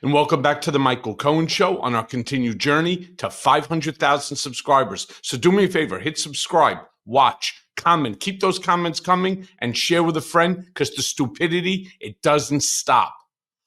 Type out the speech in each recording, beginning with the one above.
And welcome back to the Michael Cohen Show on our continued journey to 500,000 subscribers. So do me a favor, hit subscribe, watch, comment, keep those comments coming, and share with a friend because the stupidity, it doesn't stop.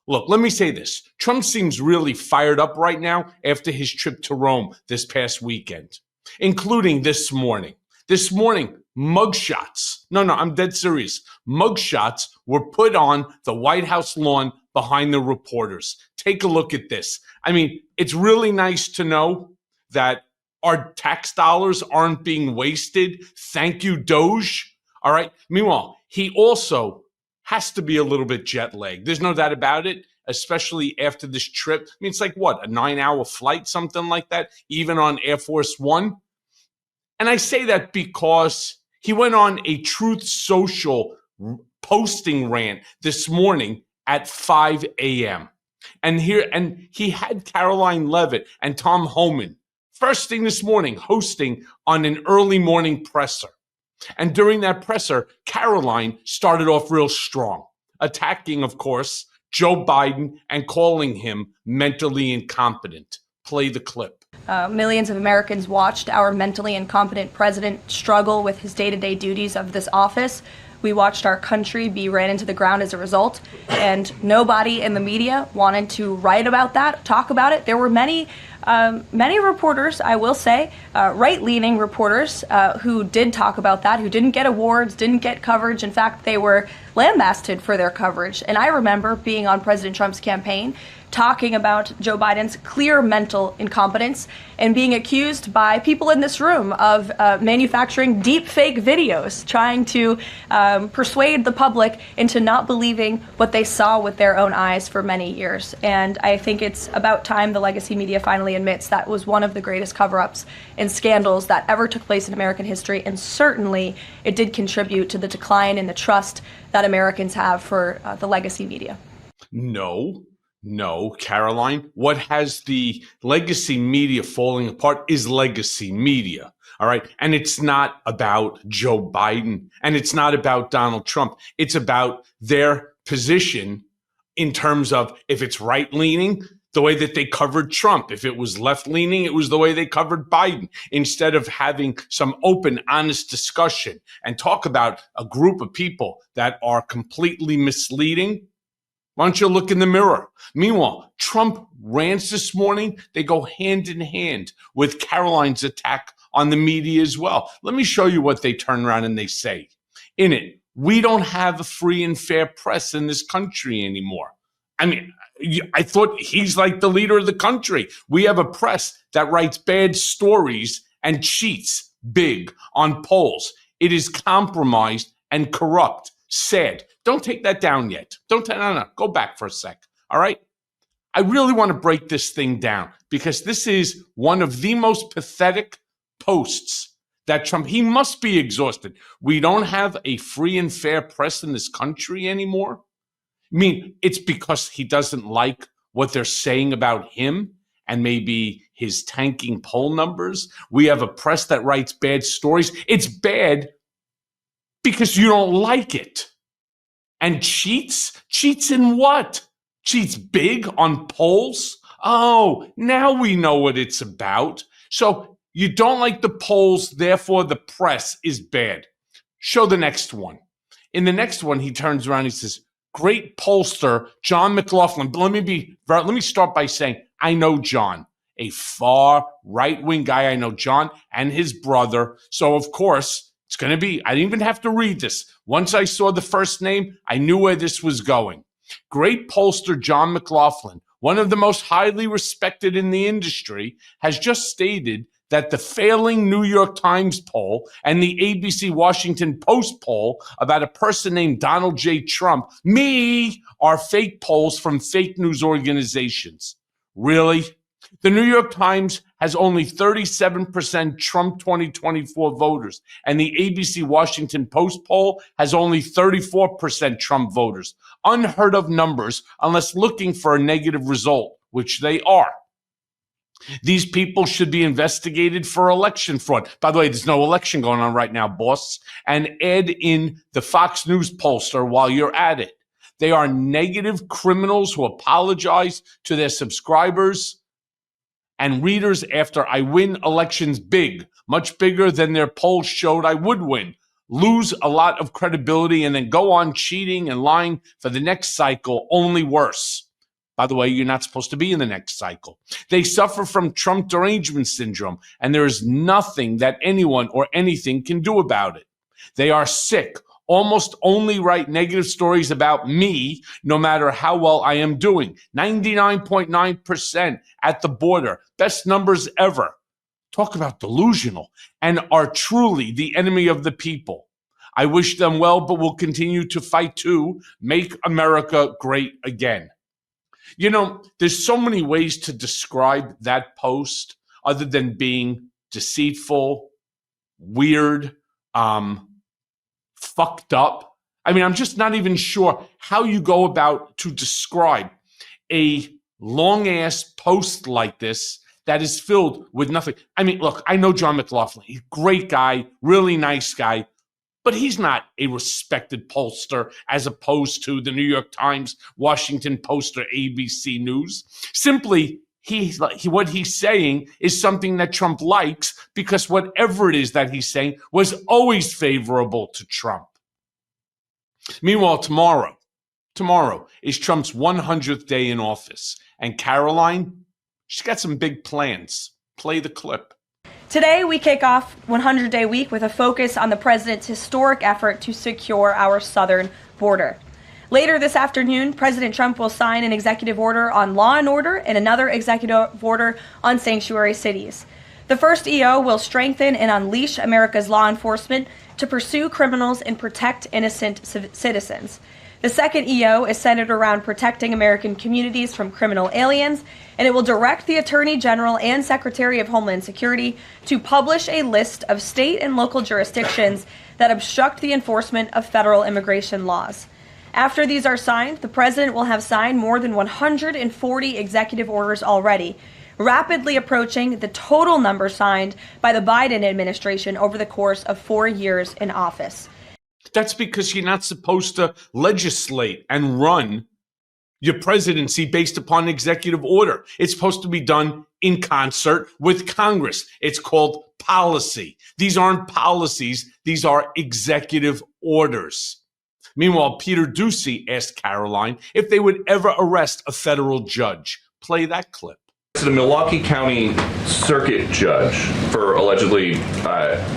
Look, let me say this. Trump seems really fired up right now after his trip to Rome this past weekend, including this morning. This morning, mugshots. No, I'm dead serious. Mugshots were put on the White House lawn behind the reporters. Take a look at this. I mean, it's really nice to know that our tax dollars aren't being wasted. Thank you, Doge. All right. Meanwhile, he also has to be a little bit jet lagged. There's no doubt about it, especially after this trip. I mean, it's like what, a 9-hour flight, something like that, even on Air Force One. And I say that because he went on a Truth Social posting rant this morning at 5 a.m. And he had Caroline Leavitt and Tom Homan first thing this morning hosting on an early morning presser. And during that presser, Caroline started off real strong, attacking, of course, Joe Biden and calling him mentally incompetent. Play the clip. Millions of Americans watched our mentally incompetent president struggle with his day-to-day duties of this office. We watched our country be ran into the ground as a result, and nobody in the media wanted to write about that, talk about it. There were many reporters, I will say, right-leaning reporters who did talk about that, who didn't get awards, didn't get coverage. In fact, they were lambasted for their coverage. And I remember being on President Trump's campaign, talking about Joe Biden's clear mental incompetence and being accused by people in this room of manufacturing deep fake videos, trying to persuade the public into not believing what they saw with their own eyes for many years. And I think it's about time the legacy media finally admits that was one of the greatest cover-ups and scandals that ever took place in American history. And certainly it did contribute to the decline in the trust that Americans have for the legacy media. No, Caroline, what has the legacy media falling apart is legacy media. All right. And it's not about Joe Biden and it's not about Donald Trump. It's about their position in terms of if it's right leaning, the way that they covered Trump. If it was left leaning, it was the way they covered Biden. Instead of having some open, honest discussion and talk about a group of people that are completely misleading. Why don't you look in the mirror? Meanwhile, Trump rants this morning. They go hand in hand with Caroline's attack on the media as well. Let me show you what they turn around and they say. In it, we don't have a free and fair press in this country anymore. I mean, I thought he's like the leader of the country. We have a press that writes bad stories and cheats big on polls. It is compromised and corrupt. Sad. Don't take that down yet. No. Go back for a sec. All right. I really want to break this thing down because this is one of the most pathetic posts that Trump, he must be exhausted. We don't have a free and fair press in this country anymore. I mean, it's because he doesn't like what they're saying about him and maybe his tanking poll numbers. We have a press that writes bad stories. It's bad because you don't like it. And cheats? Cheats in what? Cheats big on polls? Oh, now we know what it's about. So you don't like the polls, therefore the press is bad. Show the next one. In the next one, he turns around and he says, great pollster, John McLaughlin. Let me start by saying, I know John, a far right-wing guy. I know John and his brother. So of course, it's going to be, I didn't even have to read this. Once I saw the first name, I knew where this was going. Great pollster John McLaughlin, one of the most highly respected in the industry, has just stated that the failing New York Times poll and the ABC Washington Post poll about a person named Donald J. Trump, are fake polls from fake news organizations. Really? The New York Times has only 37% Trump 2024 voters, and the ABC Washington Post poll has only 34% Trump voters. Unheard of numbers unless looking for a negative result, which they are. These people should be investigated for election fraud. By the way, there's no election going on right now, boss. And add in the Fox News pollster while you're at it. They are negative criminals who apologize to their subscribers and readers after I win elections big, much bigger than their polls showed I would win, lose a lot of credibility, and then go on cheating and lying for the next cycle, only worse. By the way, you're not supposed to be in the next cycle. They suffer from Trump derangement syndrome, and there is nothing that anyone or anything can do about it. They are sick, almost only write negative stories about me, no matter how well I am doing. 99.9% at the border, best numbers ever. Talk about delusional, and are truly the enemy of the people. I wish them well, but will continue to fight to make America great again. You know, there's so many ways to describe that post other than being deceitful, weird, fucked up. I mean, I'm just not even sure how you go about to describe a long-ass post like this that is filled with nothing. I mean, look, I know John McLaughlin. He's a great guy, really nice guy, but he's not a respected pollster as opposed to the New York Times, Washington Post, or ABC News. Simply, what he's saying is something that Trump likes because whatever it is that he's saying was always favorable to Trump. Meanwhile, tomorrow is Trump's 100th day in office. And Caroline, she's got some big plans. Play the clip. Today, we kick off 100-day week with a focus on the president's historic effort to secure our southern border. Later this afternoon, President Trump will sign an executive order on law and order and another executive order on sanctuary cities. The first EO will strengthen and unleash America's law enforcement to pursue criminals and protect innocent citizens. The second EO is centered around protecting American communities from criminal aliens, and it will direct the Attorney General and Secretary of Homeland Security to publish a list of state and local jurisdictions that obstruct the enforcement of federal immigration laws. After these are signed, the president will have signed more than 140 executive orders already, rapidly approaching the total number signed by the Biden administration over the course of 4 years in office. That's because you're not supposed to legislate and run your presidency based upon executive order. It's supposed to be done in concert with Congress. It's called policy. These aren't policies. These are executive orders. Meanwhile, Peter Doocy asked Caroline if they would ever arrest a federal judge. Play that clip. To the Milwaukee County Circuit Judge for allegedly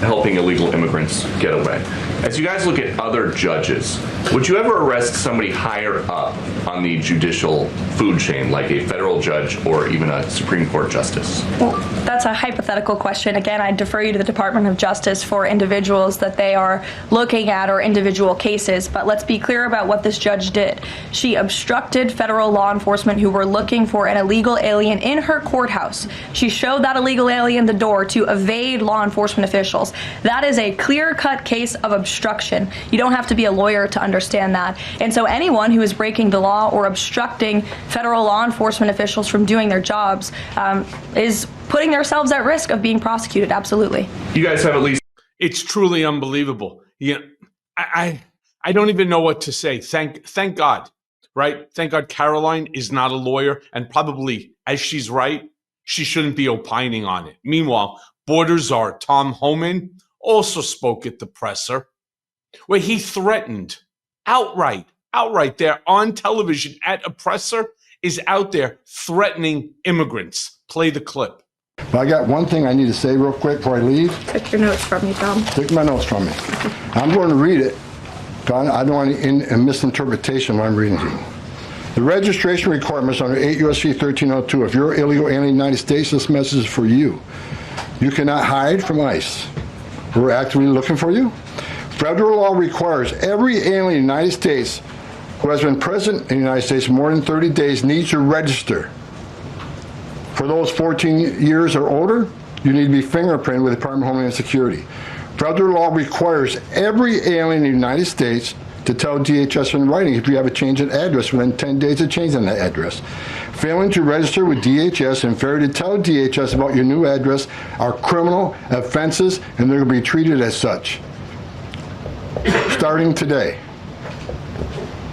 helping illegal immigrants get away. As you guys look at other judges, would you ever arrest somebody higher up on the judicial food chain, like a federal judge or even a Supreme Court justice? Well, that's a hypothetical question. Again, I defer you to the Department of Justice for individuals that they are looking at or individual cases. But let's be clear about what this judge did. She obstructed federal law enforcement who were looking for an illegal alien in her courthouse. She showed that illegal alien the door to evade law enforcement officials. That is a clear-cut case of obstruction. You don't have to be a lawyer to understand that. And so anyone who is breaking the law or obstructing federal law enforcement officials from doing their jobs is putting themselves at risk of being prosecuted. Absolutely. You guys have at least... It's truly unbelievable. Yeah, I don't even know what to say. Thank God, right? Thank God Caroline is not a lawyer, and probably, as she's right, she shouldn't be opining on it. Meanwhile, border czar Tom Homan also spoke at the presser, where he threatened outright there on television at a presser, is out there threatening immigrants. Play the clip. But I got one thing I need to say real quick before I leave. Take your notes from me, Tom. Take my notes from me. I'm going to read it. I don't want any misinterpretation when I'm reading to you. The registration requirements under 8 U.S.C. 1302. If you're illegal alien in the United States, this message is for you. You cannot hide from ICE. We're actively looking for you. Federal law requires every alien in the United States who has been present in the United States more than 30 days needs to register. For those 14 years or older, you need to be fingerprinted with the Department of Homeland Security. Federal law requires every alien in the United States to tell DHS in writing if you have a change in address within 10 days of changing that address. Failing to register with DHS and failure to tell DHS about your new address are criminal offenses, and they're going to be treated as such. Starting today.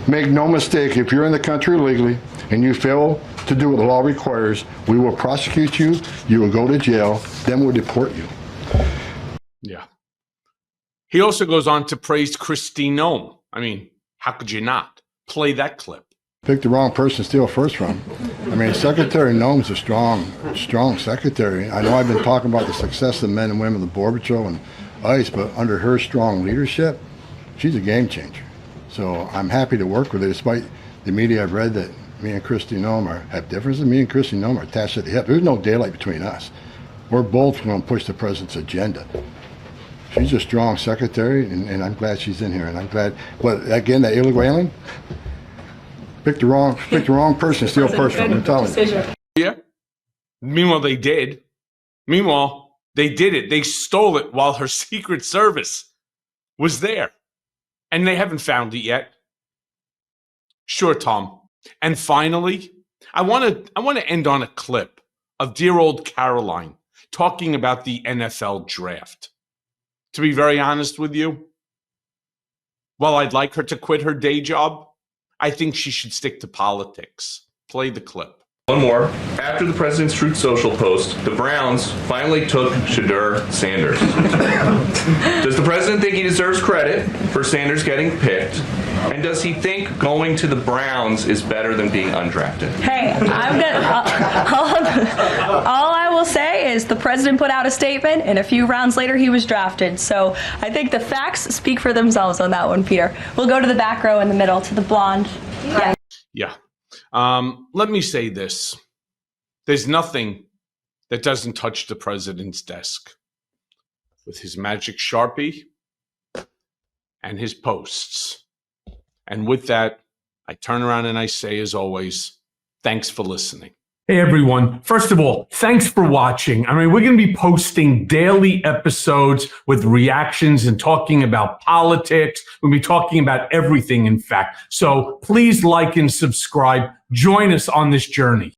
Make no mistake, if you're in the country illegally and you fail to do what the law requires, we will prosecute you, you will go to jail, then we'll deport you. Yeah. He also goes on to praise Kristi Noem. I mean, how could you not? Play that clip. Pick the wrong person to steal first from. I mean, Secretary Noem's a strong secretary. I know I've been talking about the success of men and women of the Border Patrol and ICE, but under her strong leadership, she's a game changer. So I'm happy to work with her, despite the media I've read that me and Kristi Noem have differences. Me and Kristi Noem are attached at the hip. There's no daylight between us. We're both going to push the president's agenda. She's a strong secretary, and I'm glad she's in here. And I'm glad, but again, that illegal alien, pick the wrong person to steal first from. I'm telling you. Yeah. Meanwhile, they did. Meanwhile, they did it. They stole it while her Secret Service was there. And they haven't found it yet. Sure, Tom. And finally, I want to end on a clip of dear old Caroline talking about the NFL draft. To be very honest with you, while I'd like her to quit her day job, I think she should stick to politics. Play the clip. One more. After the president's Truth Social post, the Browns finally took Shadur Sanders. Does the president think he deserves credit for Sanders getting picked? And does he think going to the Browns is better than being undrafted? Hey, all I will say is the president put out a statement, and a few rounds later he was drafted. So I think the facts speak for themselves on that one, Peter. We'll go to the back row in the middle, to the blonde. Yeah. Let me say this. There's nothing that doesn't touch the president's desk. With his magic Sharpie and his posts. And with that, I turn around and I say, as always, thanks for listening. Hey, everyone. First of all, thanks for watching. I mean, we're going to be posting daily episodes with reactions and talking about politics. We'll be talking about everything, in fact. So please like and subscribe. Join us on this journey.